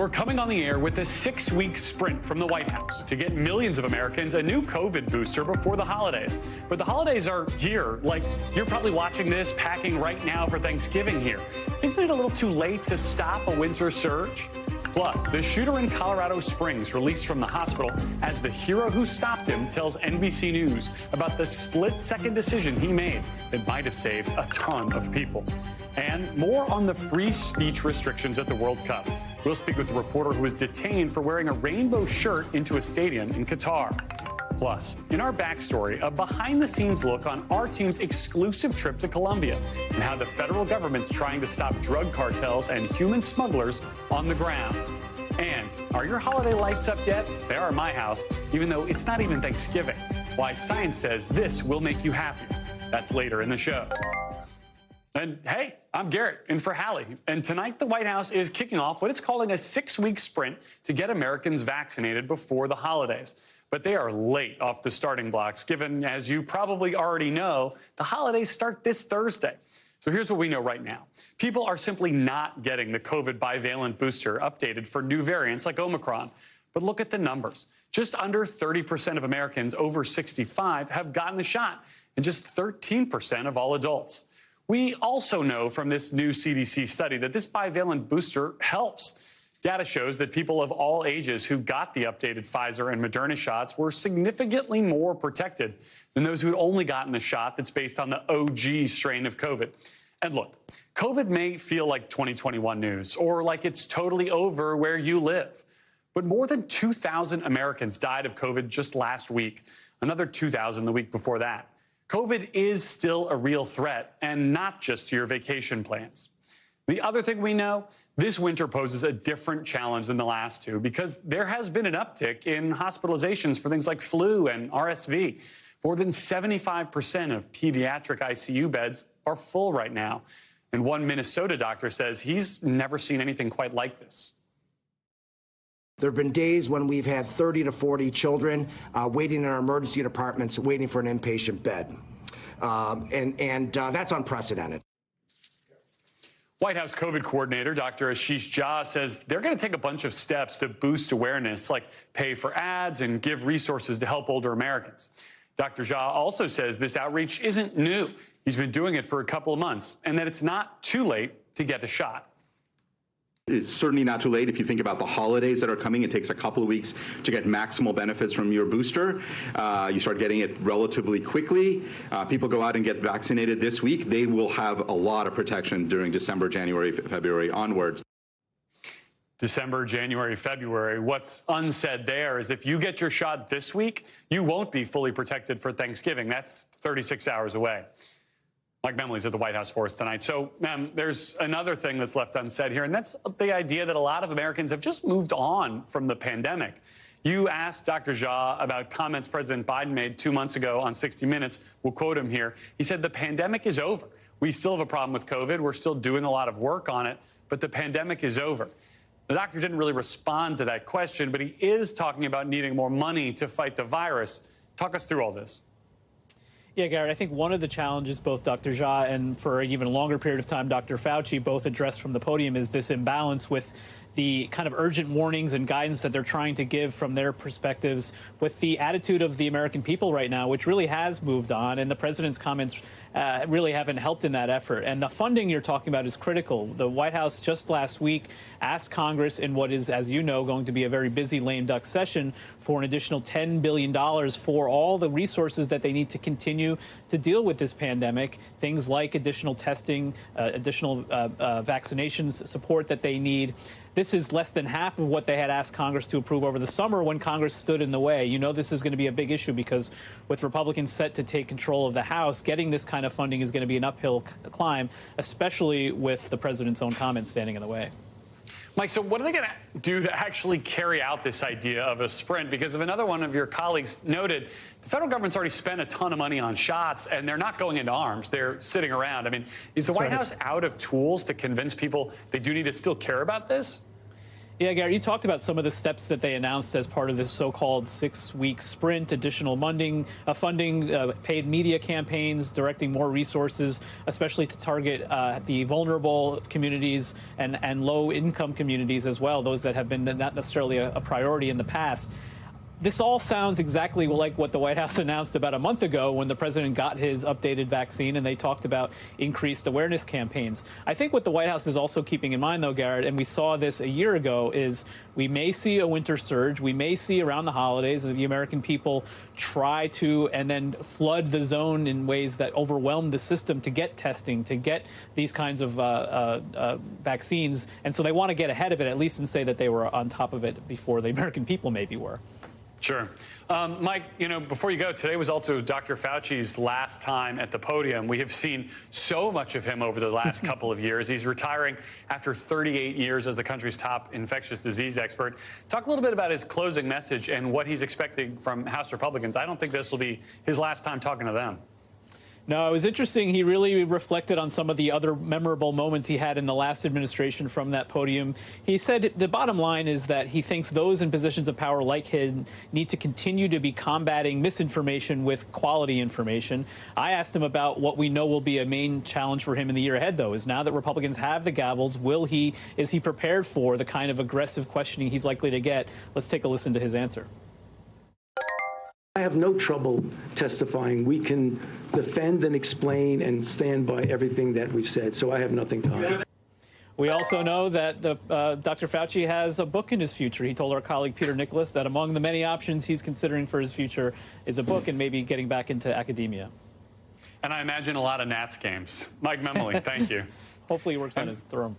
We're coming on the air with a 6-week sprint from the White House to get millions of Americans a new COVID booster before the holidays. But the holidays are here. Like, you're probably watching this packing right now for Thanksgiving here. Isn't it a little too late to stop a winter surge? Plus, the shooter in Colorado Springs released from the hospital as the hero who stopped him tells NBC News about the split-second decision he made that might have saved a ton of people. And more on the free speech restrictions at the World Cup. We'll speak with the reporter who was detained for wearing a rainbow shirt into a stadium in Qatar. Plus, in our backstory, a behind-the-scenes look on our team's exclusive trip to Colombia and how the federal government's trying to stop drug cartels and human smugglers on the ground. And are your holiday lights up yet? They are at my house, even though it's not even Thanksgiving. Why science says this will make you happy. That's later in the show. And hey, I'm Garrett, in for Hallie. And tonight, the White House is kicking off what it's calling a 6-week sprint to get Americans vaccinated before the holidays. But they are late off the starting blocks, given, as you probably already know, the holidays start this Thursday. So here's what we know right now. People are simply not getting the COVID bivalent booster updated for new variants like Omicron. But look at the numbers. Just under 30% of Americans over 65 have gotten the shot, and just 13% of all adults. We also know from this new CDC study that this bivalent booster helps. Data shows that people of all ages who got the updated Pfizer and Moderna shots were significantly more protected than those who'd only gotten the shot that's based on the OG strain of COVID. And look, COVID may feel like 2021 news or like it's totally over where you live. But more than 2,000 Americans died of COVID just last week, another 2,000 the week before that. COVID is still a real threat, and not just to your vacation plans. The other thing we know, this winter poses a different challenge than the last two because there has been an uptick in hospitalizations for things like flu and RSV. More than 75% of pediatric ICU beds are full right now. And one Minnesota doctor says he's never seen anything quite like this. There have been days when we've had 30 to 40 children waiting in our emergency departments, waiting for an inpatient bed. That's unprecedented. White House COVID coordinator Dr. Ashish Jha says they're going to take a bunch of steps to boost awareness, like pay for ads and give resources to help older Americans. Dr. Jha also says this outreach isn't new. He's been doing it for a couple of months, and that it's not too late to get the shot. It's certainly not too late. If you think about the holidays that are coming, it takes a couple of weeks to get maximal benefits from your booster. You start getting it relatively quickly. People go out and get vaccinated this week. They will have a lot of protection during December, January, February onwards. December, January, February. What's unsaid there is if you get your shot this week, you won't be fully protected for Thanksgiving. That's 36 hours away. Mike Memley's at the White House for us tonight. So there's another thing that's left unsaid here, and that's the idea that a lot of Americans have just moved on from the pandemic. You asked Dr. Jha about comments President Biden made 2 months ago on 60 Minutes. We'll quote him here. He said, "The pandemic is over. We still have a problem with COVID. We're still doing a lot of work on it, but the pandemic is over." The doctor didn't really respond to that question, but he is talking about needing more money to fight the virus. Talk us through all this. Yeah, Garrett, I think one of the challenges both Dr. Jha and for an even longer period of time Dr. Fauci both addressed from the podium is this imbalance with the kind of urgent warnings and guidance that they're trying to give from their perspectives with the attitude of the American people right now, which really has moved on. And the president's comments really haven't helped in that effort. And the funding you're talking about is critical. The White House just last week asked Congress in what is, as you know, going to be a very busy lame duck session for an additional $10 billion for all the resources that they need to continue to deal with this pandemic. Things like additional testing, additional vaccinations support that they need. This is less than half of what they had asked Congress to approve over the summer when Congress stood in the way. You know this is going to be a big issue because with Republicans set to take control of the House, getting this kind of funding is going to be an uphill climb, especially with the president's own comments standing in the way. Mike, so what are they going to do to actually carry out this idea of a sprint? Because if another one of your colleagues noted, the federal government's already spent a ton of money on shots, and they're not going into arms. They're sitting around. I mean, is the White House out of tools to convince people they do need to still care about this? Yeah, Gary, you talked about some of the steps that they announced as part of this so-called 6-week sprint, additional funding, paid media campaigns, directing more resources, especially to target the vulnerable communities and low-income communities as well, those that have been not necessarily a priority in the past. This all sounds exactly like what the White House announced about a month ago when the president got his updated vaccine and they talked about increased awareness campaigns. I think what the White House is also keeping in mind, though, Garrett, and we saw this a year ago, is we may see a winter surge. We may see around the holidays the American people try to and then flood the zone in ways that overwhelm the system to get testing, to get these kinds of vaccines. And so they want to get ahead of it, at least, and say that they were on top of it before the American people maybe were. Sure. Mike, before you go, today was also Dr. Fauci's last time at the podium. We have seen so much of him over the last couple of years. He's retiring after 38 years as the country's top infectious disease expert. Talk a little bit about his closing message and what he's expecting from House Republicans. I don't think this will be his last time talking to them. No, it was interesting. He really reflected on some of the other memorable moments he had in the last administration from that podium. He said the bottom line is that he thinks those in positions of power like him need to continue to be combating misinformation with quality information. I asked him about what we know will be a main challenge for him in the year ahead, though, is now that Republicans have the gavels, is he prepared for the kind of aggressive questioning he's likely to get? Let's take a listen to his answer. I have no trouble testifying. We can defend and explain and stand by everything that we've said, so I have nothing to hide. We also know that Dr. Fauci has a book in his future. He told our colleague Peter Nicholas that among the many options he's considering for his future is a book and maybe getting back into academia. And I imagine a lot of Nats games. Mike Memoli, thank you. Hopefully he works on his throne.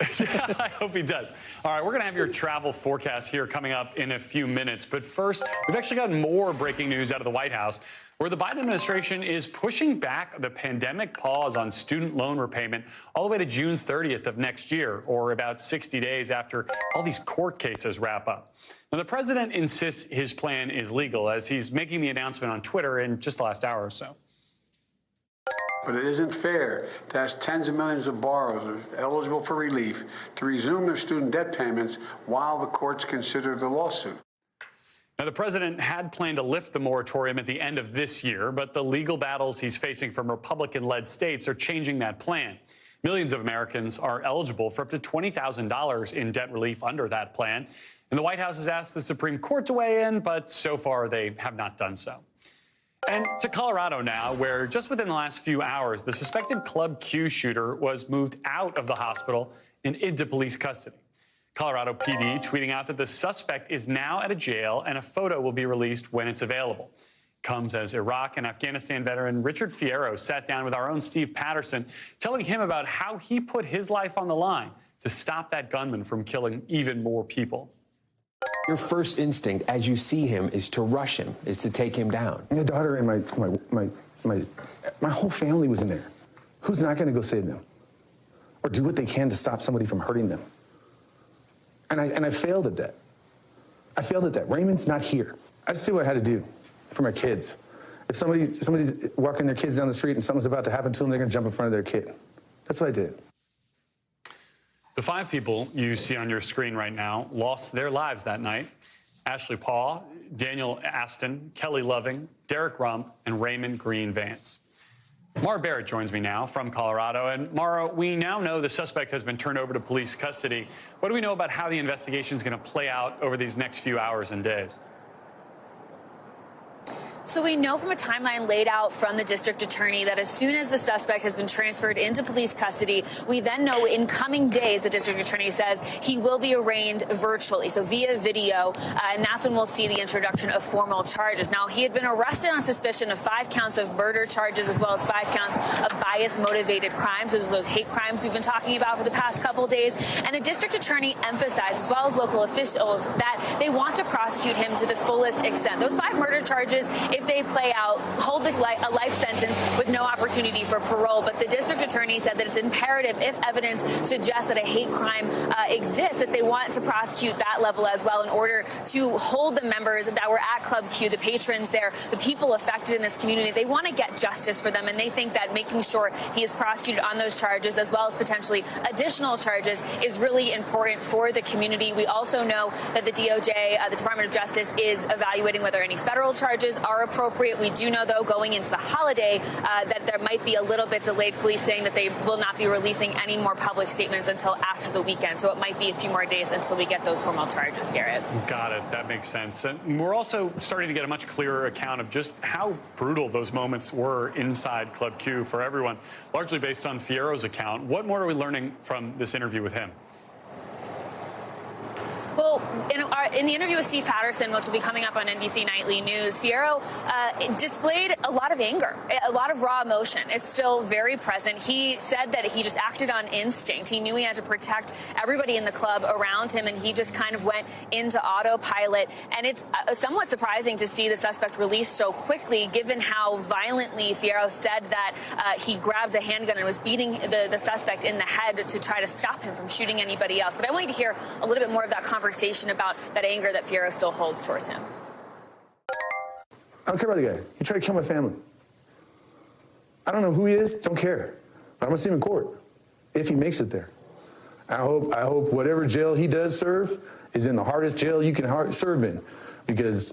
I hope he does. All right, we're going to have your travel forecast here coming up in a few minutes. But first, we've actually got more breaking news out of the White House, where the Biden administration is pushing back the pandemic pause on student loan repayment all the way to June 30th of next year, or about 60 days after all these court cases wrap up. Now, the president insists his plan is legal, as he's making the announcement on Twitter in just the last hour or so. But it isn't fair to ask tens of millions of borrowers eligible for relief to resume their student debt payments while the courts consider the lawsuit. Now, the president had planned to lift the moratorium at the end of this year, but the legal battles he's facing from Republican-led states are changing that plan. Millions of Americans are eligible for up to $20,000 in debt relief under that plan. And the White House has asked the Supreme Court to weigh in, but so far they have not done so. And to Colorado now, where just within the last few hours, the suspected Club Q shooter was moved out of the hospital and into police custody. Colorado PD tweeting out that the suspect is now at a jail and a photo will be released when it's available. Comes as Iraq and Afghanistan veteran Richard Fierro sat down with our own Steve Patterson, telling him about how he put his life on the line to stop that gunman from killing even more people. Your first instinct as you see him is to rush him, is to take him down. My daughter and my whole family was in there. Who's not going to go save them or do what they can to stop somebody from hurting them? And I failed at that. I failed at that. Raymond's not here. I just did what I had to do for my kids. If somebody's walking their kids down the street and something's about to happen to them, they're going to jump in front of their kid. That's what I did. The 5 people you see on your screen right now lost their lives that night. Ashley Paul, Daniel Aston, Kelly Loving, Derek Rump, and Raymond Green Vance. Mara Barrett joins me now from Colorado. And Mara, we now know the suspect has been turned over to police custody. What do we know about how the investigation is going to play out over these next few hours and days? So we know from a timeline laid out from the district attorney that as soon as the suspect has been transferred into police custody, we then know in coming days, the district attorney says, he will be arraigned virtually, so via video, and that's when we'll see the introduction of formal charges. Now, he had been arrested on suspicion of 5 counts of murder charges as well as 5 counts of bias-motivated crimes. Those hate crimes we've been talking about for the past couple days. And the district attorney emphasized, as well as local officials, that they want to prosecute him to the fullest extent. Those 5 murder charges, if they play out, hold a life sentence with no opportunity for parole. But the district attorney said that it's imperative, if evidence suggests that a hate crime exists, that they want to prosecute that level as well in order to hold the members that were at Club Q, the patrons there, the people affected in this community. They want to get justice for them, and they think that making sure he is prosecuted on those charges, as well as potentially additional charges, is really important for the community. We also know that the DOJ, the Department of Justice, is evaluating whether any federal charges are appropriate. We do know, though, going into the holiday, that there might be a little bit delayed. Police saying that they will not be releasing any more public statements until after the weekend. So it might be a few more days until we get those formal charges, Garrett. Got it. That makes sense. And we're also starting to get a much clearer account of just how brutal those moments were inside Club Q for everyone, largely based on Fierro's account. What more are we learning from this interview with him? Well, in the interview with Steve Patterson, which will be coming up on NBC Nightly News, Fierro displayed a lot of anger, a lot of raw emotion. It's still very present. He said that he just acted on instinct. He knew he had to protect everybody in the club around him, and he just kind of went into autopilot. And it's somewhat surprising to see the suspect released so quickly, given how violently Fierro said that he grabbed the handgun and was beating the suspect in the head to try to stop him from shooting anybody else. But I want you to hear a little bit more of that conversation about that anger that Fierro still holds towards him. I don't care about the guy. He tried to kill my family. I don't know who he is, don't care. But I'm gonna see him in court if he makes it there. I hope whatever jail he does serve is in the hardest jail you can serve in, because,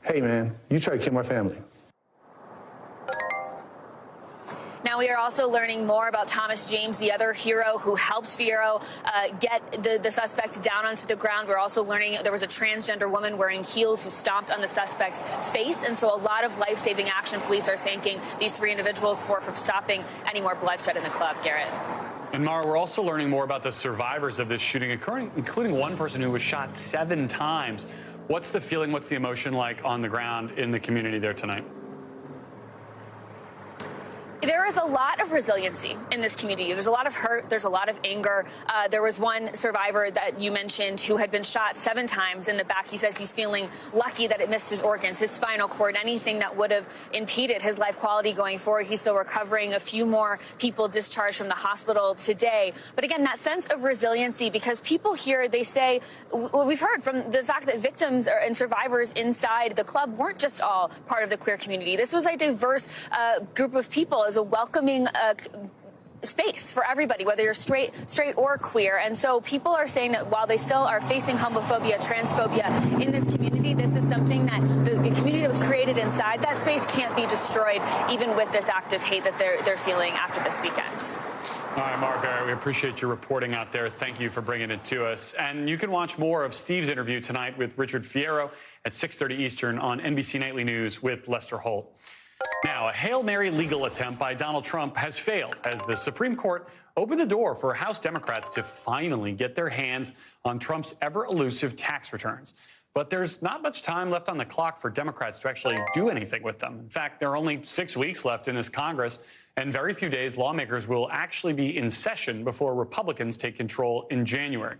hey man, you tried to kill my family. Now, we are also learning more about Thomas James, the other hero who helped Fierro get the suspect down onto the ground. We're also learning there was a transgender woman wearing heels who stomped on the suspect's face. And so a lot of life-saving action police are thanking these three individuals for stopping any more bloodshed in the club, Garrett. And Mara, we're also learning more about the survivors of this shooting, including one person who was shot 7 times. What's the feeling, what's the emotion like on the ground in the community there tonight? There is a lot of resiliency in this community. There's a lot of hurt. There's a lot of anger. There was one survivor that you mentioned who had been shot 7 times in the back. He says he's feeling lucky that it missed his organs, his spinal cord, anything that would have impeded his life quality going forward. He's still recovering. A few more people discharged from the hospital today. But again, that sense of resiliency, because people here, they say, we've heard from the fact that victims and survivors inside the club weren't just all part of the queer community. This was a diverse group of people, as a welcoming space for everybody, whether you're straight or queer. And so people are saying that while they still are facing homophobia, transphobia in this community, this is something that the community that was created inside that space can't be destroyed, even with this act of hate that they're feeling after this weekend. All right, Mark, we appreciate your reporting out there. Thank you for bringing it to us. And you can watch more of Steve's interview tonight with Richard Fierro at 6:30 Eastern on NBC Nightly News with Lester Holt. Now, a Hail Mary legal attempt by Donald Trump has failed as the Supreme Court opened the door for House Democrats to finally get their hands on Trump's ever-elusive tax returns. But there's not much time left on the clock for Democrats to actually do anything with them. In fact, there are only 6 weeks left in this Congress, and very few days lawmakers will actually be in session before Republicans take control in January.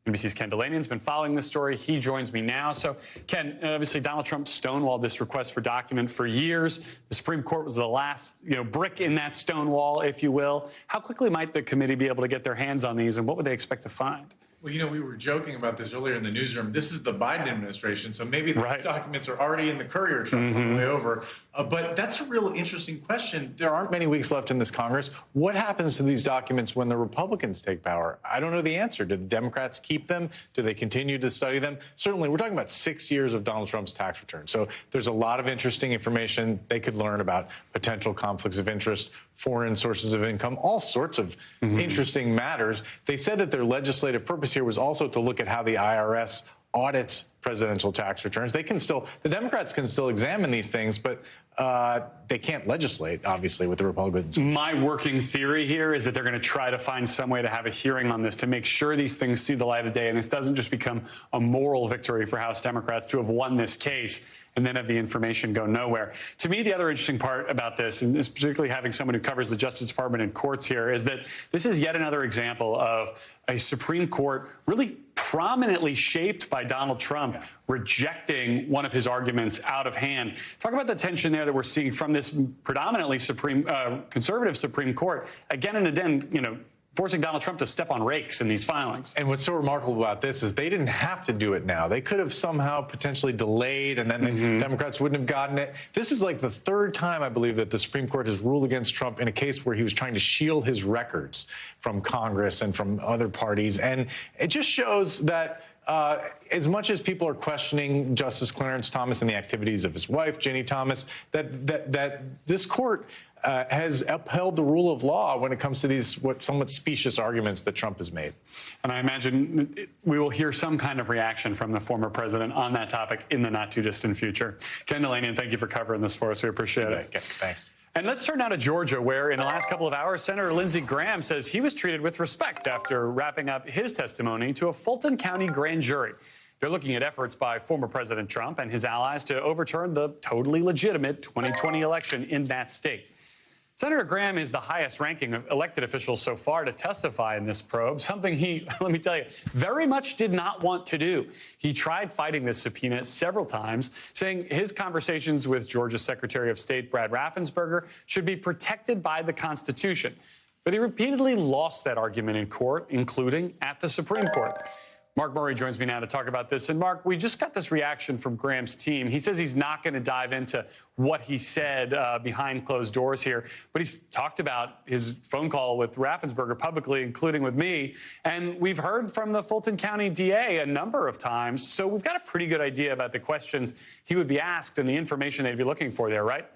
NBC's Ken Delaney's been following this story. He joins me now. So, Ken, obviously Donald Trump stonewalled this request for document for years. The Supreme Court was the last, brick in that stone wall, if you will. How quickly might the committee be able to get their hands on these, and what would they expect to find? Well, we were joking about this earlier in the newsroom. This is the Biden administration, so maybe these documents are already in the courier truck on the way over. But that's a real interesting question. There aren't many weeks left in this Congress. What happens to these documents when the Republicans take power? I don't know the answer. Do the Democrats keep them? Do they continue to study them? Certainly, we're talking about 6 years of Donald Trump's tax return. So there's a lot of interesting information they could learn about potential conflicts of interest, foreign sources of income, all sorts of interesting matters. They said that their legislative purpose here was also to look at how the IRS audits presidential tax returns. The Democrats can still examine these things, but they can't legislate, obviously, with the Republicans. My working theory here is that they're going to try to find some way to have a hearing on this to make sure these things see the light of day and this doesn't just become a moral victory for House Democrats to have won this case and then have the information go nowhere. To me, the other interesting part about this, and is particularly having someone who covers the Justice Department and courts here, is that this is yet another example of a Supreme Court really prominently shaped by Donald Trump rejecting one of his arguments out of hand. Talk about the tension there that we're seeing from this predominantly conservative Supreme Court again and again, forcing Donald Trump to step on rakes in these filings. And what's so remarkable about this is they didn't have to do it now. They could have somehow potentially delayed, and then the Democrats wouldn't have gotten it. This is like the third time, I believe, that the Supreme Court has ruled against Trump in a case where he was trying to shield his records from Congress and from other parties. And it just shows that as much as people are questioning Justice Clarence Thomas and the activities of his wife, Ginny Thomas, that this court has upheld the rule of law when it comes to these somewhat specious arguments that Trump has made. And I imagine we will hear some kind of reaction from the former president on that topic in the not-too-distant future. Ken Delaney, thank you for covering this for us. We appreciate it. Okay, thanks. And let's turn now to Georgia, where in the last couple of hours, Senator Lindsey Graham says he was treated with respect after wrapping up his testimony to a Fulton County grand jury. They're looking at efforts by former President Trump and his allies to overturn the totally legitimate 2020 election in that state. Senator Graham is the highest-ranking elected official so far to testify in this probe, something he, let me tell you, very much did not want to do. He tried fighting this subpoena several times, saying his conversations with Georgia Secretary of State Brad Raffensperger should be protected by the Constitution. But he repeatedly lost that argument in court, including at the Supreme Court. Mark Murray joins me now to talk about this. And Mark, we just got this reaction from Graham's team. He says he's not going to dive into what he said behind closed doors here, but he's talked about his phone call with Raffensperger publicly, including with me. And we've heard from the Fulton County DA a number of times. So we've got a pretty good idea about the questions he would be asked and the information they'd be looking for there, right?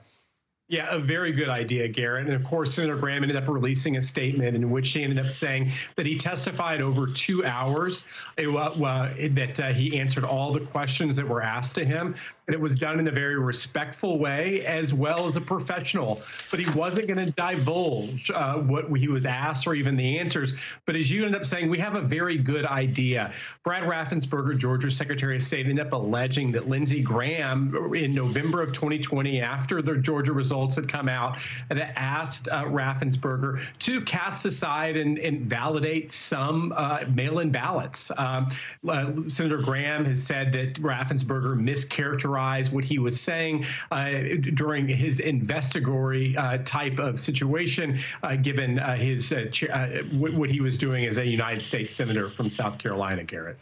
Yeah, a very good idea, Garrett. And of course, Senator Graham ended up releasing a statement in which he ended up saying that he testified over 2 hours, that he answered all the questions that were asked to him. And it was done in a very respectful way, as well as a professional. But he wasn't going to divulge what he was asked or even the answers. But as you ended up saying, we have a very good idea. Brad Raffensperger, Georgia's Secretary of State, ended up alleging that Lindsey Graham, in November of 2020, after the Georgia results had come out, that asked Raffensperger to cast aside and validate some mail-in ballots. Senator Graham has said that Raffensperger mischaracterized what he was saying during his investigatory type of situation, given what he was doing as a United States Senator from South Carolina, Garrett.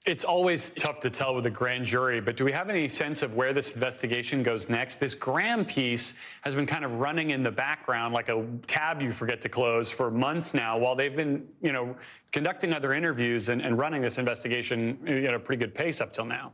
It's always tough to tell with a grand jury, but do we have any sense of where this investigation goes next? This Graham piece has been kind of running in the background like a tab you forget to close for months now, while they've been, conducting other interviews and running this investigation at a pretty good pace up till now.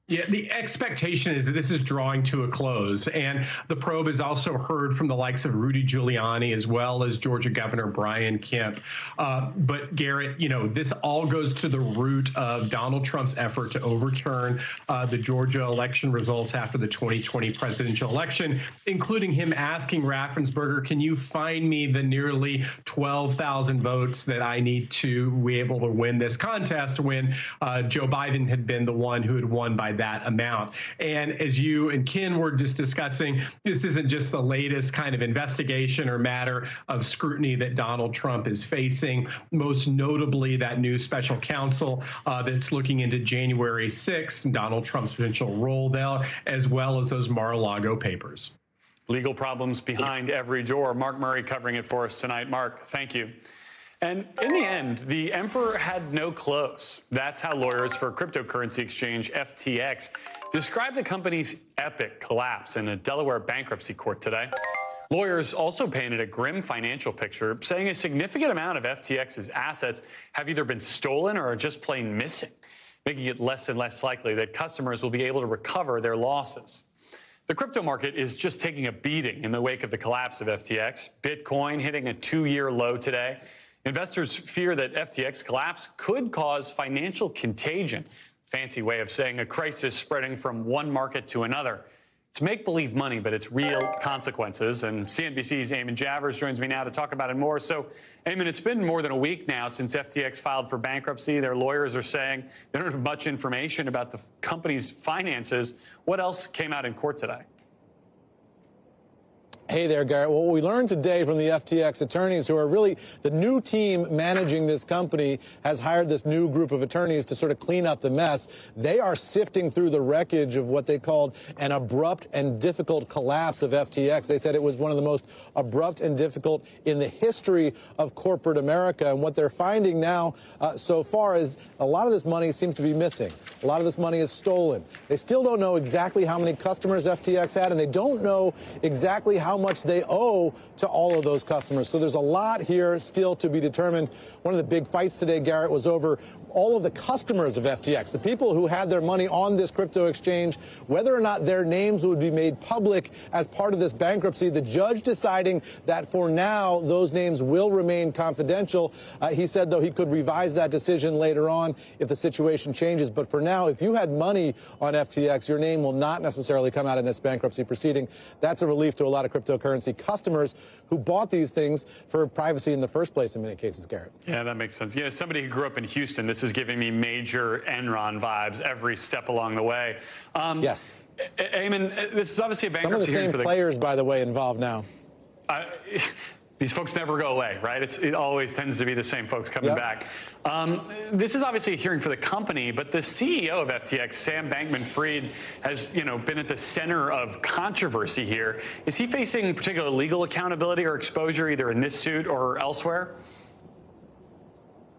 Yeah, the expectation is that this is drawing to a close, and the probe has also heard from the likes of Rudy Giuliani as well as Georgia Governor Brian Kemp. But Garrett, this all goes to the root of Donald Trump's effort to overturn the Georgia election results after the 2020 presidential election, including him asking Raffensperger, can you find me the nearly 12,000 votes that I need to be able to win this contest, when Joe Biden had been the one who had won by that amount. And as you and Ken were just discussing, this isn't just the latest kind of investigation or matter of scrutiny that Donald Trump is facing, most notably that new special counsel that's looking into January 6th, Donald Trump's potential role there, as well as those Mar-a-Lago papers. Legal problems behind every door. Mark Murray covering it for us tonight. Mark, thank you. And in the end, the emperor had no clothes. That's how lawyers for cryptocurrency exchange FTX described the company's epic collapse in a Delaware bankruptcy court today. Lawyers also painted a grim financial picture, saying a significant amount of FTX's assets have either been stolen or are just plain missing, making it less and less likely that customers will be able to recover their losses. The crypto market is just taking a beating in the wake of the collapse of FTX. Bitcoin hitting a 2-year low today. Investors fear that FTX collapse could cause financial contagion. Fancy way of saying a crisis spreading from one market to another. It's make-believe money, but it's real consequences. And CNBC's Eamon Javers joins me now to talk about it more. So, Eamon, it's been more than a week now since FTX filed for bankruptcy. Their lawyers are saying they don't have much information about the company's finances. What else came out in court today? Hey there, Garrett. Well, what we learned today from the FTX attorneys, who are really the new team managing this company, has hired this new group of attorneys to sort of clean up the mess. They are sifting through the wreckage of what they called an abrupt and difficult collapse of FTX. They said it was one of the most abrupt and difficult in the history of corporate America. And what they're finding now so far is a lot of this money seems to be missing. A lot of this money is stolen. They still don't know exactly how many customers FTX had, and they don't know exactly how much they owe to all of those customers. So there's a lot here still to be determined. One of the big fights today, Garrett, was over all of the customers of FTX, the people who had their money on this crypto exchange, whether or not their names would be made public as part of this bankruptcy. The judge deciding that for now, those names will remain confidential. He said, though, he could revise that decision later on if the situation changes. But for now, if you had money on FTX, your name will not necessarily come out in this bankruptcy proceeding. That's a relief to a lot of cryptocurrency customers who bought these things for privacy in the first place in many cases, Garrett. Yeah, that makes sense. Yeah, somebody who grew up in Houston, this is giving me major Enron vibes every step along the way. Yes. Eamon, this is obviously a bankruptcy. Some of the same players, by the way, involved now. These folks never go away, right? It always tends to be the same folks coming back. This is obviously a hearing for the company, but the CEO of FTX, Sam Bankman-Fried, has been at the center of controversy here. Is he facing particular legal accountability or exposure either in this suit or elsewhere?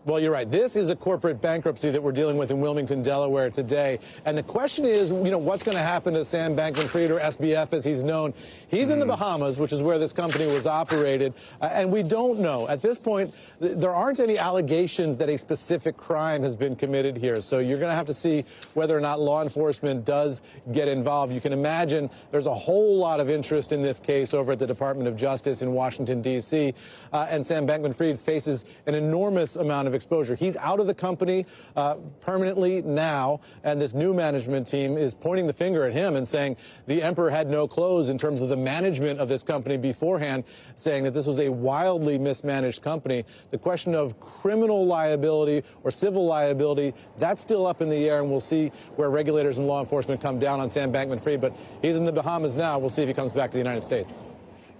Well, you're right. This is a corporate bankruptcy that we're dealing with in Wilmington, Delaware today. And the question is, what's going to happen to Sam Bankman-Fried, or SBF as he's known? He's in the Bahamas, which is where this company was operated. And we don't know. At this point, there aren't any allegations that a specific crime has been committed here. So you're going to have to see whether or not law enforcement does get involved. You can imagine there's a whole lot of interest in this case over at the Department of Justice in Washington, D.C. And Sam Bankman-Fried faces an enormous amount of exposure. He's out of the company permanently now, and this new management team is pointing the finger at him and saying the emperor had no clothes in terms of the management of this company beforehand, saying that this was a wildly mismanaged company. The question of criminal liability or civil liability, that's still up in the air, and we'll see where regulators and law enforcement come down on Sam Bankman-Fried. But he's in the Bahamas now. We'll see if he comes back to the United States.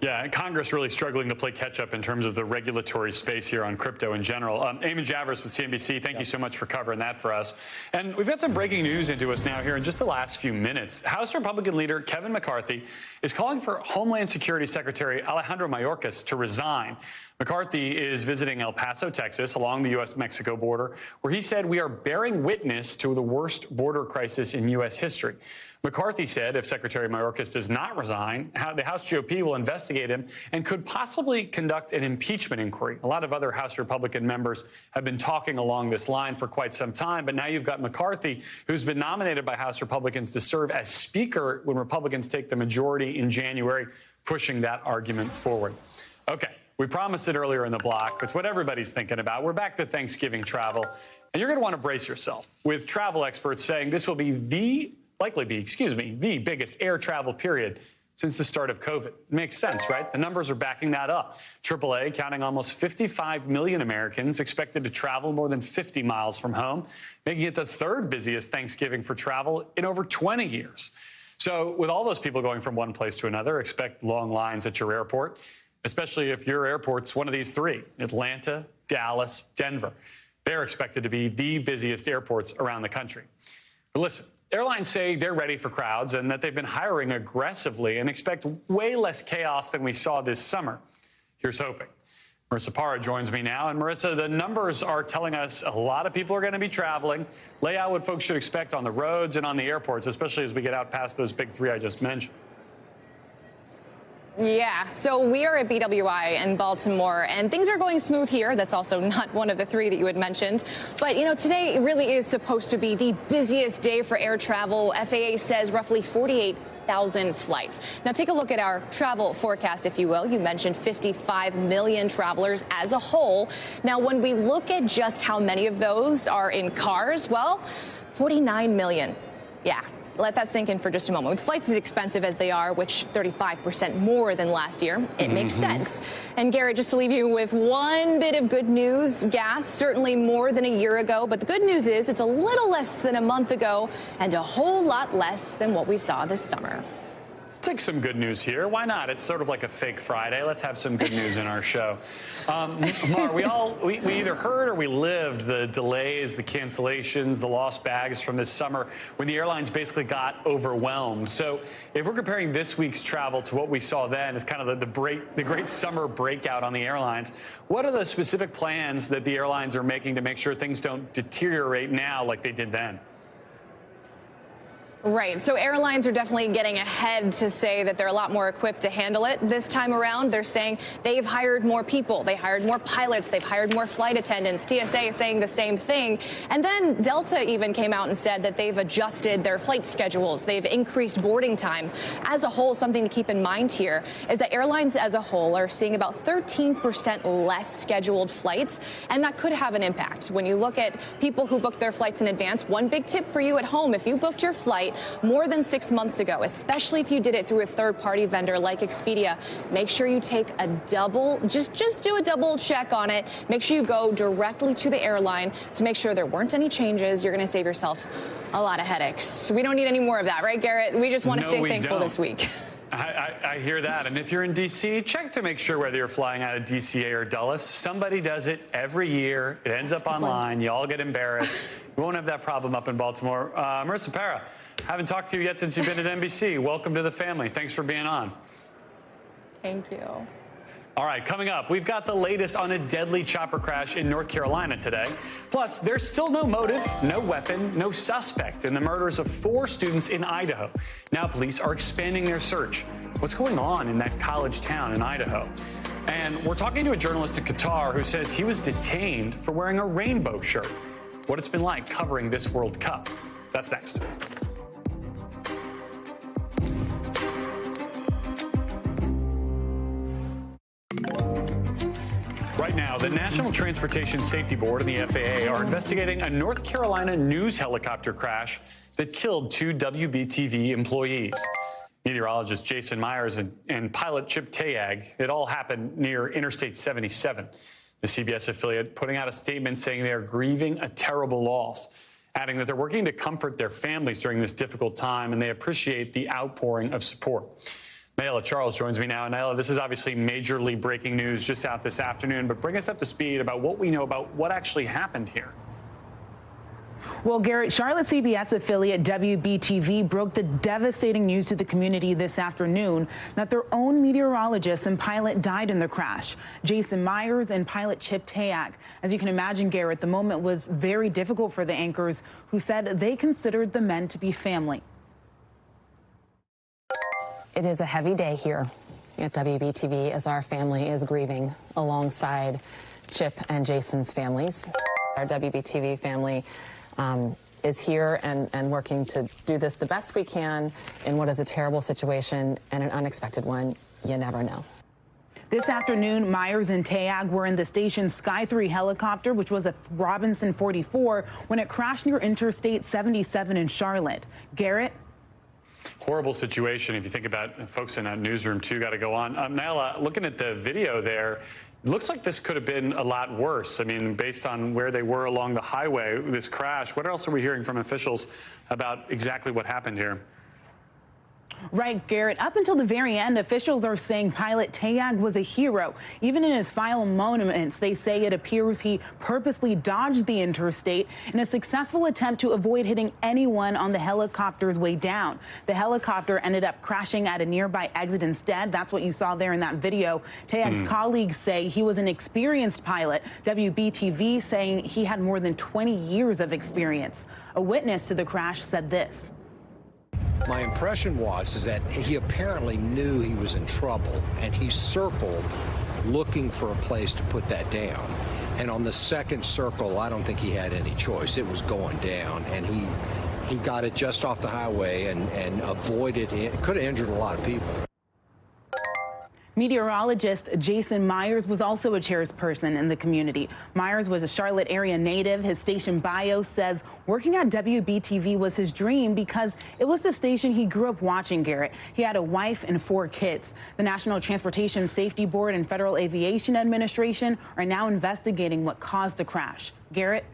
Yeah, and Congress really struggling to play catch up in terms of the regulatory space here on crypto in general. Eamon Javers with CNBC, thank you so much for covering that for us. And we've got some breaking news into us now here in just the last few minutes. House Republican leader Kevin McCarthy is calling for Homeland Security Secretary Alejandro Mayorkas to resign. McCarthy is visiting El Paso, Texas, along the U.S.-Mexico border, where he said we are bearing witness to the worst border crisis in U.S. history. McCarthy said if Secretary Mayorkas does not resign, the House GOP will investigate him and could possibly conduct an impeachment inquiry. A lot of other House Republican members have been talking along this line for quite some time, but now you've got McCarthy, who's been nominated by House Republicans to serve as Speaker when Republicans take the majority in January, pushing that argument forward. Okay. We promised it earlier in the block. It's what everybody's thinking about. We're back to Thanksgiving travel, and you're going to want to brace yourself, with travel experts saying this will be the biggest air travel period since the start of COVID. It makes sense, right? The numbers are backing that up. AAA counting almost 55 million Americans expected to travel more than 50 miles from home, making it the third busiest Thanksgiving for travel in over 20 years. So with all those people going from one place to another, expect long lines at your airport, especially if your airport's one of these three: Atlanta, Dallas, Denver. They're expected to be the busiest airports around the country. But listen, airlines say they're ready for crowds and that they've been hiring aggressively and expect way less chaos than we saw this summer. Here's hoping. Marissa Parra joins me now. And Marissa, the numbers are telling us a lot of people are going to be traveling. Lay out what folks should expect on the roads and on the airports, especially as we get out past those big three I just mentioned. Yeah, so we are at BWI in Baltimore, and things are going smooth here. That's also not one of the three that you had mentioned. But, today really is supposed to be the busiest day for air travel. FAA says roughly 48,000 flights. Now, take a look at our travel forecast, if you will. You mentioned 55 million travelers as a whole. Now, when we look at just how many of those are in cars, well, 49 million. Yeah. Let that sink in for just a moment. With flights as expensive as they are, which 35% more than last year, it makes sense. And Garrett, just to leave you with one bit of good news, gas certainly more than a year ago, but the good news is it's a little less than a month ago and a whole lot less than what we saw this summer. take some good news here. Why not? It's sort of like a fake Friday. Let's have some good news in our show. Mar, we either heard or we lived the delays, the cancellations, the lost bags from this summer when the airlines basically got overwhelmed. So if we're comparing this week's travel to what we saw then as kind of the great summer breakout on the airlines, what are the specific plans that the airlines are making to make sure things don't deteriorate now like they did then? Right. So airlines are definitely getting ahead to say that they're a lot more equipped to handle it this time around. They're saying they've hired more people. They hired more pilots. They've hired more flight attendants. TSA is saying the same thing. And then Delta even came out and said that they've adjusted their flight schedules. They've increased boarding time. As a whole, something to keep in mind here is that airlines as a whole are seeing about 13% less scheduled flights, and that could have an impact. When you look at people who booked their flights in advance, one big tip for you at home, if you booked your flight more than 6 months ago, especially if you did it through a third-party vendor like Expedia, make sure you take a just do a double check on it. Make sure you go directly to the airline to make sure there weren't any changes. You're going to save yourself a lot of headaches. We don't need any more of that, right, Garrett? We just want to stay thankful this week. I hear that. And if you're in D.C., check to make sure whether you're flying out of DCA or Dulles. Somebody does it every year. It ends up online. You all get embarrassed. We won't have that problem up in Baltimore. Marissa Para, haven't talked to you yet since you've been at NBC. Welcome to the family. Thanks for being on. Thank you. All right, coming up, we've got the latest on a deadly chopper crash in North Carolina today. Plus, there's still no motive, no weapon, no suspect in the murders of 4 students in Idaho. Now police are expanding their search. What's going on in that college town in Idaho? And we're talking to a journalist in Qatar who says he was detained for wearing a rainbow shirt. What it's been like covering this World Cup. That's next. Right now, the National Transportation Safety Board and the FAA are investigating a North Carolina news helicopter crash that killed 2 WBTV employees. Meteorologist Jason Myers and pilot Chip Tayag. It all happened near Interstate 77. The CBS affiliate putting out a statement saying they are grieving a terrible loss, adding that they're working to comfort their families during this difficult time and they appreciate the outpouring of support. Nayla Charles joins me now. Nayla, this is obviously majorly breaking news just out this afternoon, but bring us up to speed about what we know about what actually happened here. Well, Garrett, Charlotte CBS affiliate WBTV broke the devastating news to the community this afternoon that their own meteorologist and pilot died in the crash. Jason Myers and pilot Chip Tayag. As you can imagine, Garrett, the moment was very difficult for the anchors who said they considered the men to be family. It is a heavy day here at WBTV as our family is grieving alongside Chip and Jason's families. Our WBTV family is here and working to do this the best we can in what is a terrible situation and an unexpected one. You never know. This afternoon, Myers and Tayag were in the station's Sky 3 helicopter, which was a Robinson 44, when it crashed near Interstate 77 in Charlotte. Garrett? Horrible situation. If you think about folks in that newsroom, too, got to go on. Nayla, looking at the video there, it looks like this could have been a lot worse. I mean, based on where they were along the highway, this crash. What else are we hearing from officials about exactly what happened here? Right, Garrett. Up until the very end, officials are saying pilot Tayag was a hero. Even in his final moments, they say it appears he purposely dodged the interstate in a successful attempt to avoid hitting anyone on the helicopter's way down. The helicopter ended up crashing at a nearby exit instead. That's what you saw there in that video. Tayag's colleagues say he was an experienced pilot. WBTV saying he had more than 20 years of experience. A witness to the crash said this. My impression is that he apparently knew he was in trouble, and he circled looking for a place to put that down. And on the second circle, I don't think he had any choice. It was going down, and he got it just off the highway and avoided it. It could have injured a lot of people. Meteorologist Jason Myers was also a chairperson in the community. Myers was a Charlotte area native. His station bio says working at WBTV was his dream because it was the station he grew up watching, Garrett. He had a wife and 4 kids. The National Transportation Safety Board and Federal Aviation Administration are now investigating what caused the crash. Garrett?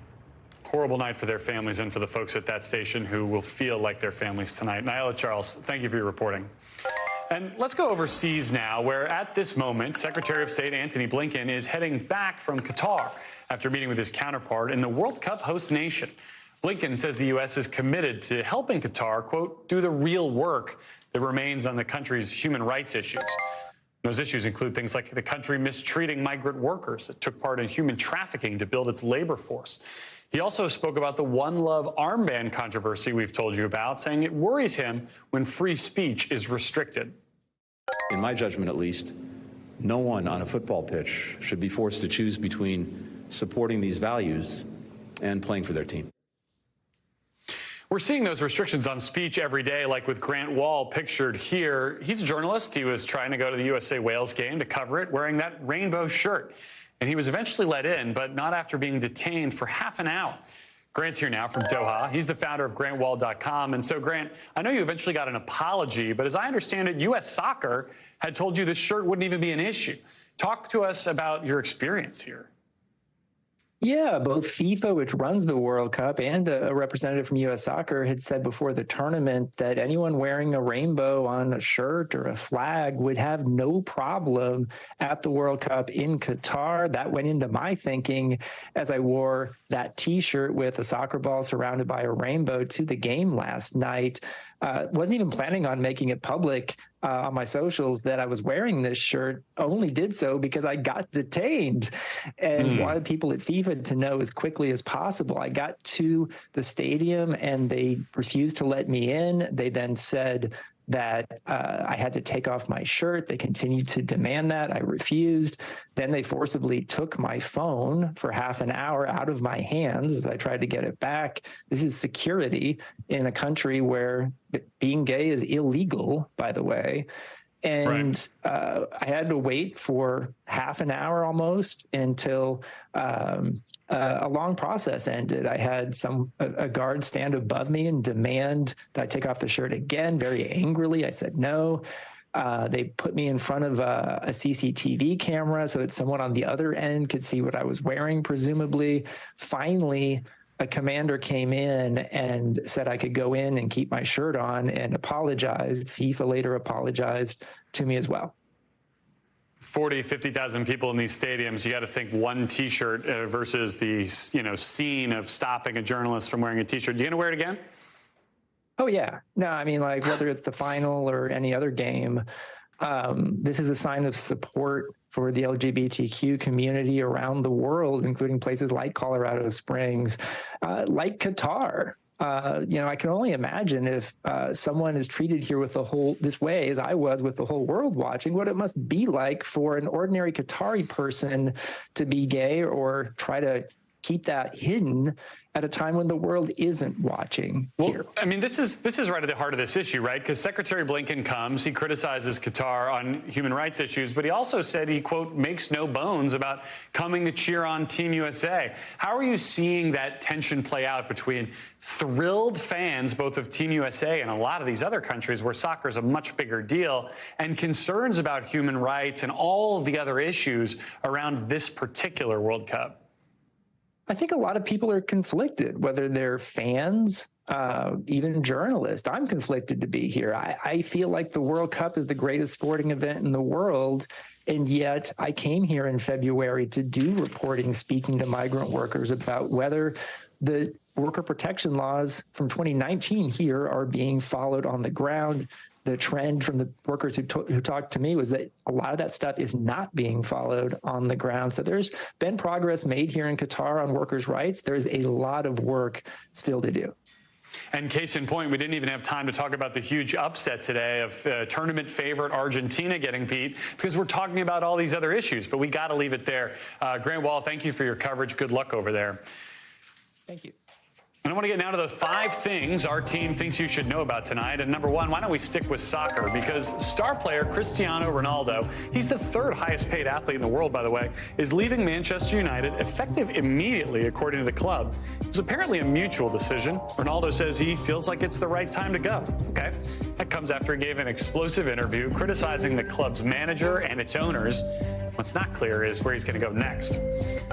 Horrible night for their families and for the folks at that station who will feel like their families tonight. Nayla Charles, thank you for your reporting. And let's go overseas now, where at this moment, Secretary of State Antony Blinken is heading back from Qatar after meeting with his counterpart in the World Cup host nation. Blinken says the U.S. is committed to helping Qatar, quote, do the real work that remains on the country's human rights issues. Those issues include things like the country mistreating migrant workers that took part in human trafficking to build its labor force. He also spoke about the One Love armband controversy we've told you about, saying it worries him when free speech is restricted. In my judgment, at least, no one on a football pitch should be forced to choose between supporting these values and playing for their team. We're seeing those restrictions on speech every day, like with Grant Wall pictured here. He's a journalist. He was trying to go to the USA-Wales game to cover it wearing that rainbow shirt. And he was eventually let in, but not after being detained for half an hour. Grant's here now from Doha. He's the founder of GrantWall.com. And so, Grant, I know you eventually got an apology, but as I understand it, U.S. Soccer had told you this shirt wouldn't even be an issue. Talk to us about your experience here. Yeah, both FIFA, which runs the World Cup, and a representative from U.S. Soccer had said before the tournament that anyone wearing a rainbow on a shirt or a flag would have no problem at the World Cup in Qatar. That went into my thinking as I wore that T-shirt with a soccer ball surrounded by a rainbow to the game last night. Wasn't even planning on making it public on my socials that I was wearing this shirt. Only did so because I got detained and wanted people at FIFA to know as quickly as possible. I got to the stadium and they refused to let me in. They then said that I had to take off my shirt. They continued to demand that. I refused. Then they forcibly took my phone for half an hour out of my hands as I tried to get it back. This is security in a country where being gay is illegal, by the way. And I had to wait for half an hour almost until a long process ended. I had a guard stand above me and demand that I take off the shirt again, very angrily. I said no. They put me in front of a CCTV camera so that someone on the other end could see what I was wearing, presumably. Finally, a commander came in and said I could go in and keep my shirt on and apologized. FIFA later apologized to me as well. 40, 50,000 people in these stadiums. You got to think one T-shirt versus the scene of stopping a journalist from wearing a T-shirt. You going to wear it again? Oh, yeah. No, I mean, like whether it's the final or any other game, this is a sign of support for the LGBTQ community around the world, including places like Colorado Springs, like Qatar. I can only imagine if someone is treated here with this way, as I was with the whole world watching, what it must be like for an ordinary Qatari person to be gay or try to keep that hidden at a time when the world isn't watching here. I mean, this is right at the heart of this issue, right? Because Secretary Blinken comes, he criticizes Qatar on human rights issues, but he also said he, quote, makes no bones about coming to cheer on Team USA. How are you seeing that tension play out between thrilled fans, both of Team USA and a lot of these other countries where soccer is a much bigger deal, and concerns about human rights and all of the other issues around this particular World Cup? I think a lot of people are conflicted, whether they're fans, even journalists. I'm conflicted to be here. I feel like the World Cup is the greatest sporting event in the world, and yet I came here in February to do reporting, speaking to migrant workers about whether the worker protection laws from 2019 here are being followed on the ground. The trend from the workers who talked to me was that a lot of that stuff is not being followed on the ground. So there's been progress made here in Qatar on workers' rights. There's a lot of work still to do. And case in point, we didn't even have time to talk about the huge upset today of tournament favorite Argentina getting beat because we're talking about all these other issues. But we got to leave it there. Grant Wall, thank you for your coverage. Good luck over there. Thank you. And I want to get now to the 5 things our team thinks you should know about tonight. And number 1, why don't we stick with soccer? Because star player Cristiano Ronaldo, he's the 3rd highest paid athlete in the world, by the way, is leaving Manchester United effective immediately, according to the club. It was apparently a mutual decision. Ronaldo says he feels like it's the right time to go. Okay. That comes after he gave an explosive interview criticizing the club's manager and its owners. What's not clear is where he's going to go next.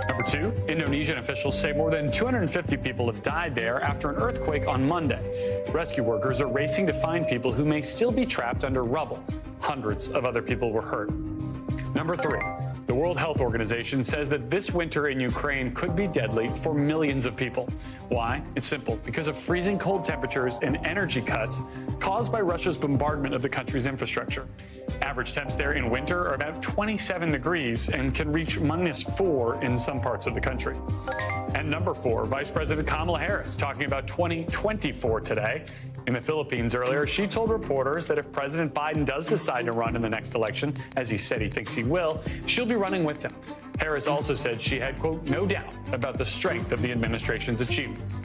Number 2, Indonesian officials say more than 250 people have died there after an earthquake on Monday. Rescue workers are racing to find people who may still be trapped under rubble. Hundreds of other people were hurt. Number 3. The World Health Organization says that this winter in Ukraine could be deadly for millions of people. Why? It's simple. Because of freezing cold temperatures and energy cuts caused by Russia's bombardment of the country's infrastructure. Average temps there in winter are about 27 degrees and can reach -4 in some parts of the country. And number 4, Vice President Kamala Harris talking about 2024 today. In the Philippines earlier, she told reporters that if President Biden does decide to run in the next election, as he said he thinks he will, she'll be running with him. Harris also said she had, quote, no doubt about the strength of the administration's achievements.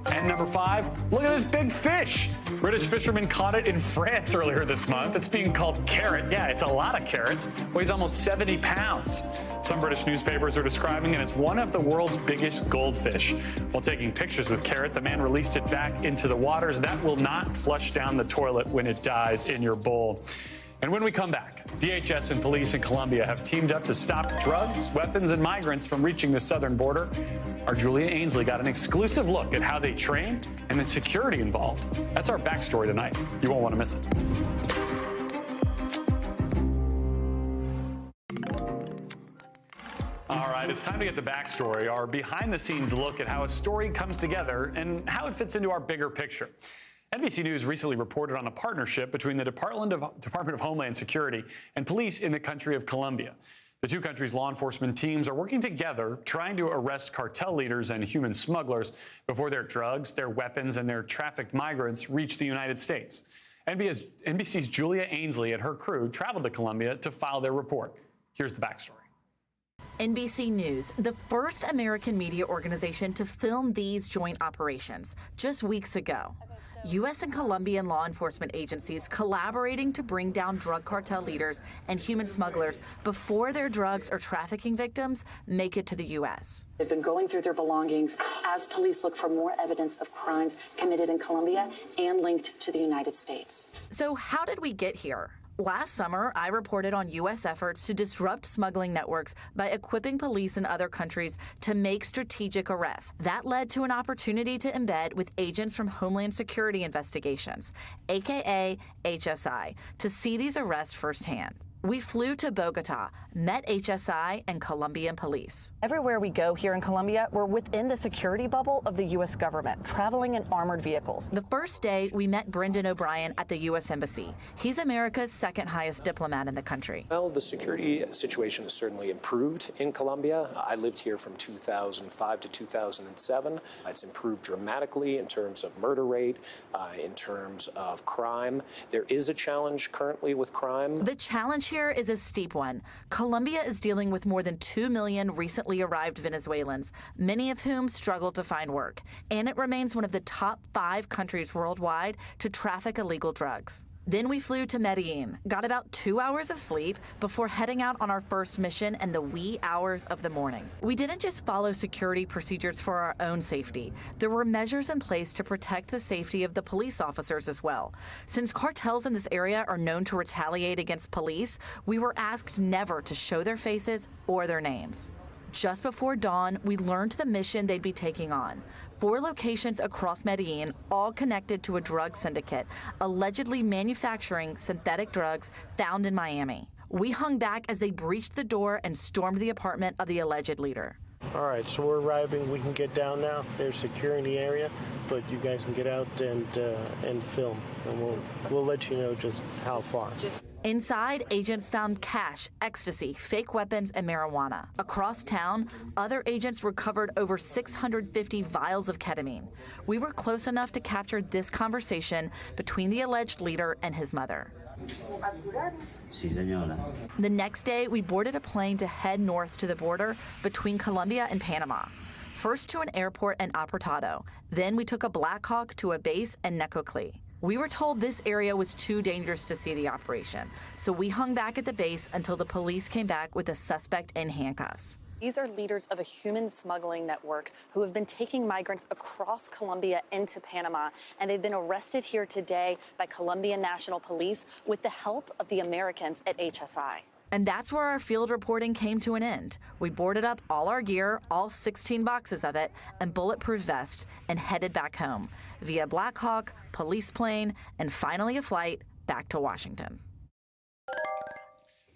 And number 5, look at this big fish. British fishermen caught it in France earlier this month. It's being called carrot. Yeah, it's a lot of carrots. Weighs almost 70 pounds. Some British newspapers are describing it as one of the world's biggest goldfish. While taking pictures with carrot, the man released it back into the waters. That will not flush down the toilet when it dies in your bowl. And when we come back, DHS and police in Colombia have teamed up to stop drugs, weapons, and migrants from reaching the southern border. Our Julia Ainsley got an exclusive look at how they train and the security involved. That's our backstory tonight. You won't want to miss it. All right, it's time to get the backstory, our behind-the-scenes look at how a story comes together and how it fits into our bigger picture. NBC News recently reported on a partnership between the Department of Homeland Security and police in the country of Colombia. The two countries' law enforcement teams are working together, trying to arrest cartel leaders and human smugglers before their drugs, their weapons, and their trafficked migrants reach the United States. NBC's Julia Ainsley and her crew traveled to Colombia to file their report. Here's the backstory. NBC News, the first American media organization to film these joint operations, just weeks ago. U.S. and Colombian law enforcement agencies collaborating to bring down drug cartel leaders and human smugglers before their drugs or trafficking victims make it to the U.S. They've been going through their belongings as police look for more evidence of crimes committed in Colombia and linked to the United States. So how did we get here? Last summer, I reported on U.S. efforts to disrupt smuggling networks by equipping police in other countries to make strategic arrests. That led to an opportunity to embed with agents from Homeland Security Investigations, aka HSI, to see these arrests firsthand. We flew to Bogota, met HSI and Colombian police. Everywhere we go here in Colombia, we're within the security bubble of the U.S. government, traveling in armored vehicles. The first day, we met Brendan O'Brien at the U.S. Embassy. He's America's second highest diplomat in the country. Well, the security situation has certainly improved in Colombia. I lived here from 2005 to 2007. It's improved dramatically in terms of murder rate, in terms of crime. There is a challenge currently with crime. The challenge here is a steep one. Colombia is dealing with more than 2 million recently arrived Venezuelans, many of whom struggle to find work. And it remains one of the top 5 countries worldwide to traffic illegal drugs. Then we flew to Medellin, got about 2 hours of sleep before heading out on our first mission in the wee hours of the morning. We didn't just follow security procedures for our own safety. There were measures in place to protect the safety of the police officers as well. Since cartels in this area are known to retaliate against police, we were asked never to show their faces or their names. Just before dawn, we learned the mission they'd be taking on. 4 locations across Medellin, all connected to a drug syndicate, allegedly manufacturing synthetic drugs found in Miami. We hung back as they breached the door and stormed the apartment of the alleged leader. All right, so we're arriving. We can get down now. They're securing the area, but you guys can get out and film, and we'll let you know just how far. Inside, agents found cash, ecstasy, fake weapons, and marijuana. Across town, other agents recovered over 650 vials of ketamine. We were close enough to capture this conversation between the alleged leader and his mother. The next day, we boarded a plane to head north to the border between Colombia and Panama. First to an airport in Aportado, then we took a Black Hawk to a base in Necoclí. We were told this area was too dangerous to see the operation, so we hung back at the base until the police came back with a suspect in handcuffs. These are leaders of a human smuggling network who have been taking migrants across Colombia into Panama, and they've been arrested here today by Colombian National Police with the help of the Americans at HSI. And that's where our field reporting came to an end. We boarded up all our gear, all 16 boxes of it, and bulletproof vests, and headed back home via Black Hawk, police plane, and finally a flight back to Washington.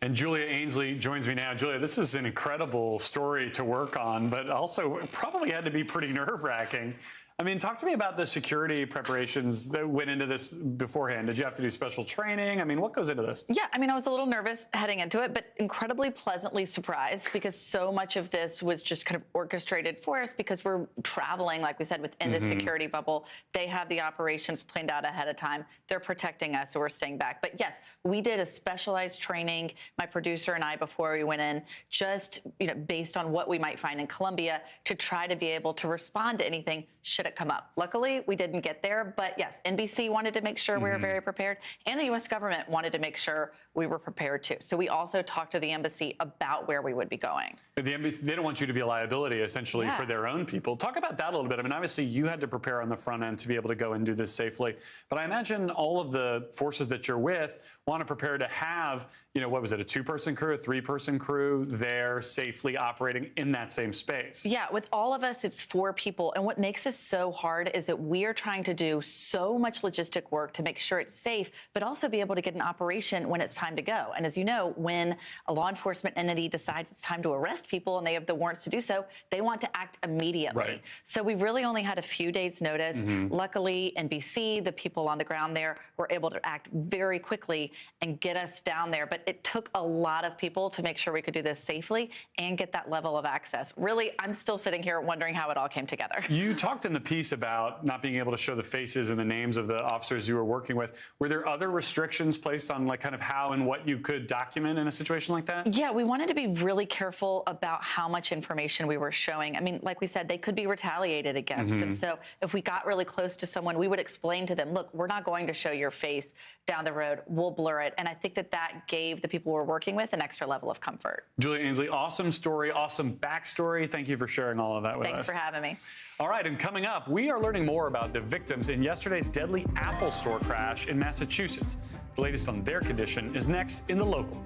And Julia Ainsley joins me now. Julia, this is an incredible story to work on, but also probably had to be pretty nerve-wracking. I mean, talk to me about the security preparations that went into this beforehand. Did you have to do special training? I mean, what goes into this? Yeah, I mean, I was a little nervous heading into it, but incredibly pleasantly surprised because so much of this was just kind of orchestrated for us because we're traveling, like we said, within the security bubble. They have the operations planned out ahead of time. They're protecting us, so we're staying back. But yes, we did a specialized training, my producer and I, before we went in, just based on what we might find in Colombia to try to be able to respond to anything should it come up. Luckily, we didn't get there, but yes, NBC wanted to make sure we were very prepared, and the U.S. government wanted to make sure we were prepared too. So we also talked to the embassy about where we would be going. The embassy, they don't want you to be a liability, essentially, for their own people. Talk about that a little bit. I mean, obviously, you had to prepare on the front end to be able to go and do this safely. But I imagine all of the forces that you're with want to prepare to have, what was it, a 2-person crew, a 3-person crew there safely operating in that same space? Yeah, with all of us, it's 4 people. And what makes this so hard is that we are trying to do so much logistic work to make sure it's safe, but also be able to get an operation when it's time to go. And as you know, when a law enforcement entity decides it's time to arrest people and they have the warrants to do so, they want to act immediately. Right. So we really only had a few days' notice. Luckily, NBC, the people on the ground there, were able to act very quickly and get us down there. But it took a lot of people to make sure we could do this safely and get that level of access. Really, I'm still sitting here wondering how it all came together. You talked in the piece about not being able to show the faces and the names of the officers you were working with. Were there other restrictions placed on kind of how and what you could document in a situation like that? Yeah, we wanted to be really careful about how much information we were showing. I mean, like we said, they could be retaliated against. And so if we got really close to someone, we would explain to them, look, we're not going to show your face down the road. We'll blur it. And I think that gave the people we're working with an extra level of comfort. Julia Ainsley, awesome story, awesome backstory. Thank you for sharing all of that with us. Thanks for having me. All right, and coming up, we are learning more about the victims in yesterday's deadly Apple Store crash in Massachusetts. The latest on their condition is next in The Local.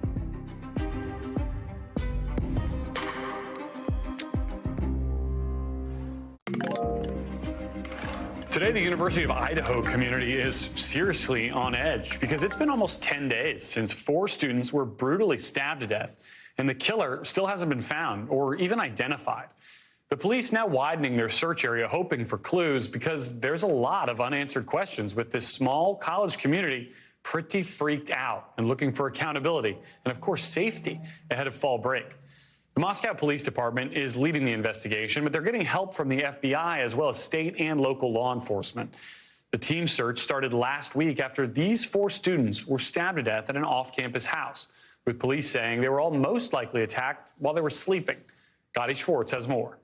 Today, the University of Idaho community is seriously on edge because it's been almost 10 days since 4 students were brutally stabbed to death, and the killer still hasn't been found or even identified. The police now widening their search area, hoping for clues because there's a lot of unanswered questions with this small college community pretty freaked out and looking for accountability and, of course, safety ahead of fall break. The Moscow Police Department is leading the investigation, but they're getting help from the FBI as well as state and local law enforcement. The team search started last week after these 4 students were stabbed to death at an off-campus house, with police saying they were all most likely attacked while they were sleeping. Gotti Schwartz has more.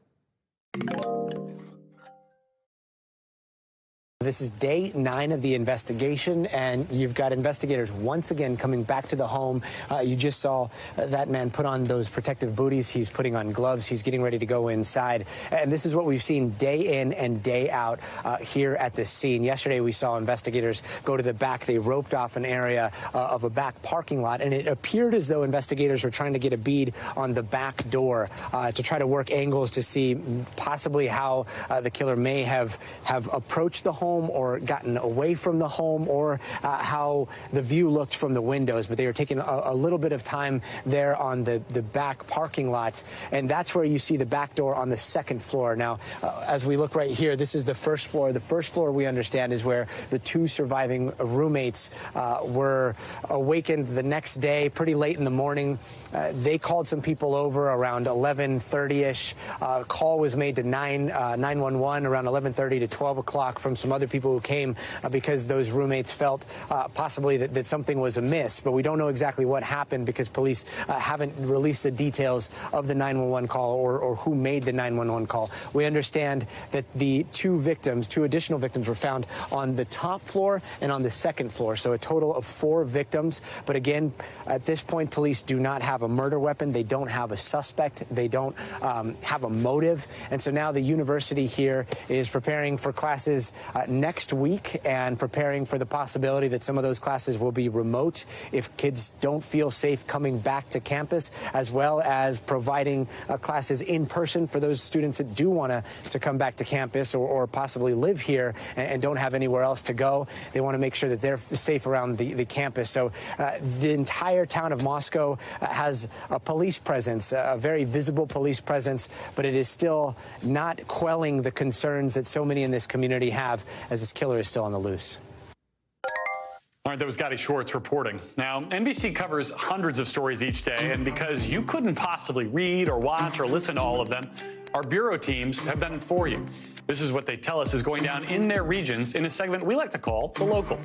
This is day 9 of the investigation, and you've got investigators once again coming back to the home. You just saw that man put on those protective booties. He's putting on gloves. He's getting ready to go inside. And this is what we've seen day in and day out here at the scene. Yesterday, we saw investigators go to the back. They roped off an area of a back parking lot, and it appeared as though investigators were trying to get a bead on the back door to try to work angles to see possibly how the killer may have approached the home or gotten away from the home, or how the view looked from the windows. But they were taking a little bit of time there on the back parking lots, and that's where you see the back door on the 2nd floor. Now, as we look right here, this is the 1st floor. The 1st floor, we understand, is where the 2 surviving roommates were awakened the next day, pretty late in the morning. They called some people over around 11:30-ish. Call was made to 911 around 11:30 to 12 o'clock from some other people who came because those roommates felt possibly that something was amiss. But we don't know exactly what happened because police haven't released the details of the 911 call or who made the 911 call. We understand that the 2 additional victims were found on the top floor and on the 2nd floor. So a total of 4 victims. But again, at this point, police do not have a murder weapon. They don't have a suspect. They don't have a motive. And so now the university here is preparing for classes next week and preparing for the possibility that some of those classes will be remote if kids don't feel safe coming back to campus, as well as providing classes in person for those students that do want to come back to campus or possibly live here and don't have anywhere else to go. They want to make sure that they're safe around the campus. So the entire town of Moscow has a police presence, a very visible police presence, but it is still not quelling the concerns that so many in this community have as this killer is still on the loose. All right, that was Gotti Schwartz reporting. Now, NBC covers hundreds of stories each day, and because you couldn't possibly read or watch or listen to all of them, our bureau teams have done it for you. This is what they tell us is going down in their regions in a segment we like to call The Local.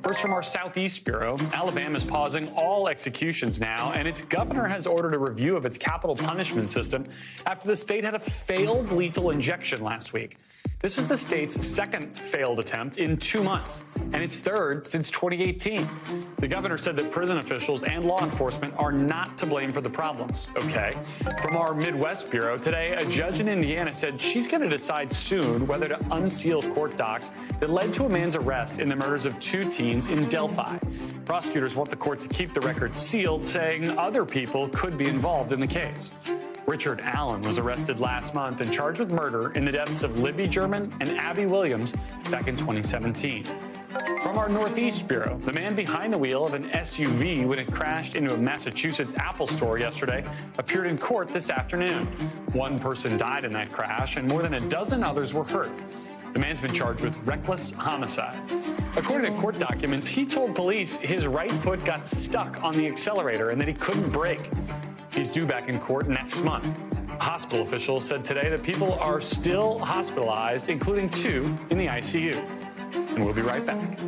First, from our Southeast Bureau, Alabama is pausing all executions now, and its governor has ordered a review of its capital punishment system after the state had a failed lethal injection last week. This was the state's second failed attempt in 2 months, and its third since 2018. The governor said that prison officials and law enforcement are not to blame for the problems. Okay. From our Midwest Bureau, today, a judge in Indiana said she's going to decide soon whether to unseal court docs that led to a man's arrest in the murders of 2 teens in Delphi. Prosecutors want the court to keep the record sealed, saying other people could be involved in the case. Richard Allen was arrested last month and charged with murder in the deaths of Libby German and Abby Williams back in 2017. From our Northeast Bureau, the man behind the wheel of an SUV when it crashed into a Massachusetts Apple store yesterday appeared in court this afternoon. 1 person died in that crash and more than a dozen others were hurt. The man's been charged with reckless homicide. According to court documents, he told police his right foot got stuck on the accelerator and that he couldn't brake. He's due back in court next month. A hospital official said today that people are still hospitalized, including 2 in the ICU. And we'll be right back.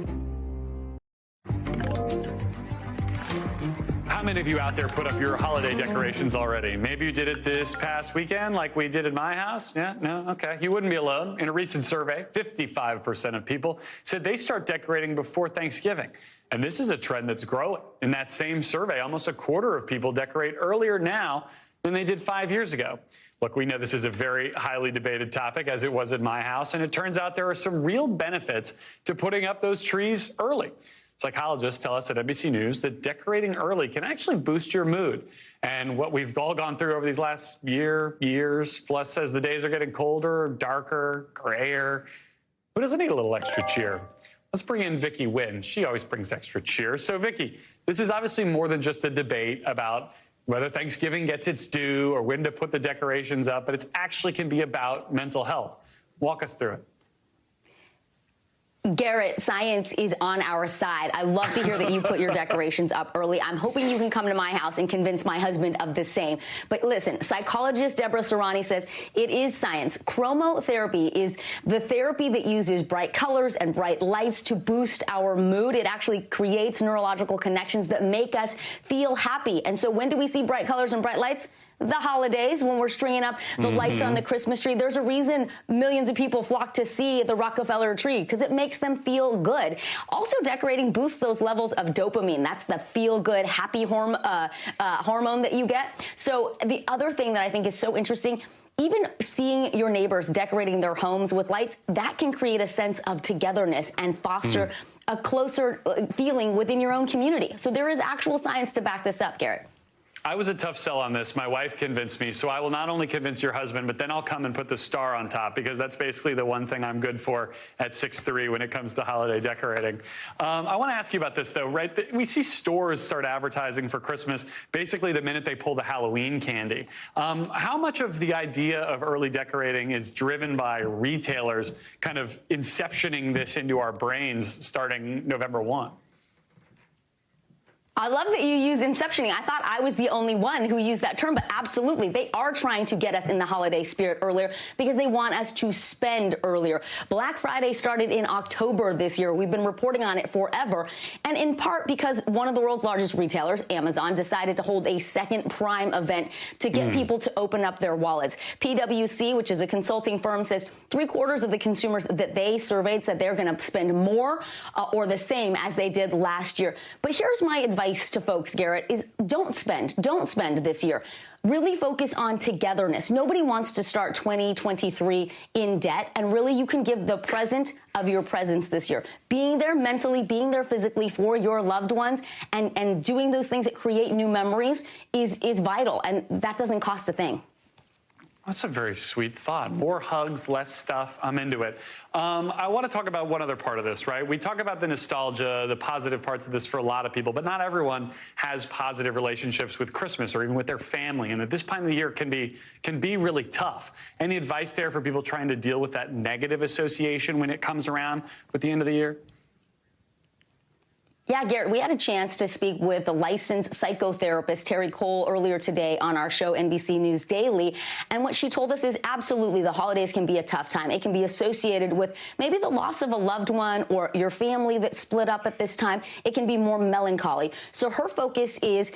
How many of you out there put up your holiday decorations already? Maybe you did it this past weekend like we did at my house. Yeah, no, okay. You wouldn't be alone. In a recent survey, 55% of people said they start decorating before Thanksgiving. And this is a trend that's growing. In that same survey, almost a quarter of people decorate earlier now than they did 5 years ago. Look, we know this is a very highly debated topic, as it was at my house, and it turns out there are some real benefits to putting up those trees early. Psychologists tell us at NBC News that decorating early can actually boost your mood. And what we've all gone through over these last years, plus as the days are getting colder, darker, grayer, who doesn't need a little extra cheer? Let's bring in Vicki Wynn. She always brings extra cheer. So, Vicki, this is obviously more than just a debate about whether Thanksgiving gets its due or when to put the decorations up, but it actually can be about mental health. Walk us through it. Garrett, science is on our side. I love to hear that you put your decorations up early. I'm hoping you can come to my house and convince my husband of the same. But listen, psychologist Deborah Serrani says it is science. Chromotherapy is the therapy that uses bright colors and bright lights to boost our mood. It actually creates neurological connections that make us feel happy. And so when do we see bright colors and bright lights? The holidays, when we're stringing up the lights on the Christmas tree. There's a reason millions of people flock to see the Rockefeller tree, because it makes them feel good. Also, decorating boosts those levels of dopamine. That's the feel-good, happy hormone that you get. So the other thing that I think is so interesting, even seeing your neighbors decorating their homes with lights, that can create a sense of togetherness and foster a closer feeling within your own community. So there is actual science to back this up, Garrett. I was a tough sell on this. My wife convinced me, so I will not only convince your husband, but then I'll come and put the star on top, because that's basically the one thing I'm good for at 6'3" when it comes to holiday decorating. I want to ask you about this, though, right? We see stores start advertising for Christmas basically the minute they pull the Halloween candy. How much of the idea of early decorating is driven by retailers kind of inceptioning this into our brains starting November 1? I love that you use inceptioning. I thought I was the only one who used that term, but absolutely, they are trying to get us in the holiday spirit earlier because they want us to spend earlier. Black Friday started in October this year. We've been reporting on it forever, and in part because one of the world's largest retailers, Amazon, decided to hold a second Prime event to get people to open up their wallets. PwC, which is a consulting firm, says 3/4 of the consumers that they surveyed said they're going to spend more or the same as they did last year. But here's my advice advice to folks, Garrett, is don't spend this year. Really focus on togetherness. Nobody wants to start 2023 in debt, and really you can give the present of your presence this year. Being there mentally, being there physically for your loved ones, and doing those things that create new memories is vital, and that doesn't cost a thing. That's a very sweet thought. More hugs, less stuff. I'm into it. I want to talk about one other part of this, right? We talk about the nostalgia, the positive parts of this for a lot of people, but not everyone has positive relationships with Christmas or even with their family. And at this time of the year can be really tough. Any advice there for people trying to deal with that negative association when it comes around with the end of the year? Yeah, Garrett, we had a chance to speak with the licensed psychotherapist Terry Cole earlier today on our show, NBC News Daily. And what she told us is absolutely the holidays can be a tough time. It can be associated with maybe the loss of a loved one or your family that split up at this time. It can be more melancholy. So her focus is,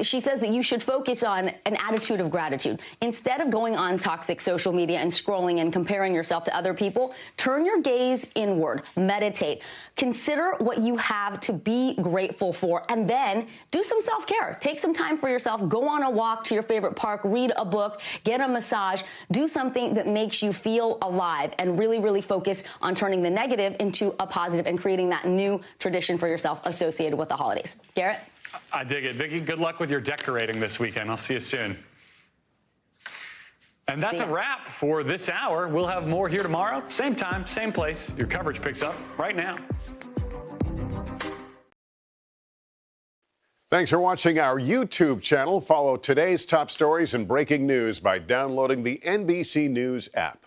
she says that you should focus on an attitude of gratitude. Instead of going on toxic social media and scrolling and comparing yourself to other people, turn your gaze inward, meditate, consider what you have to be grateful for, and then do some self-care. Take some time for yourself. Go on a walk to your favorite park, read a book, get a massage, do something that makes you feel alive, and really, really focus on turning the negative into a positive and creating that new tradition for yourself associated with the holidays. Garrett? I dig it. Vicki, good luck with your decorating this weekend. I'll see you soon. And that's a wrap for this hour. We'll have more here tomorrow. Same time, same place. Your coverage picks up right now. Thanks for watching our YouTube channel. Follow today's top stories and breaking news by downloading the NBC News app.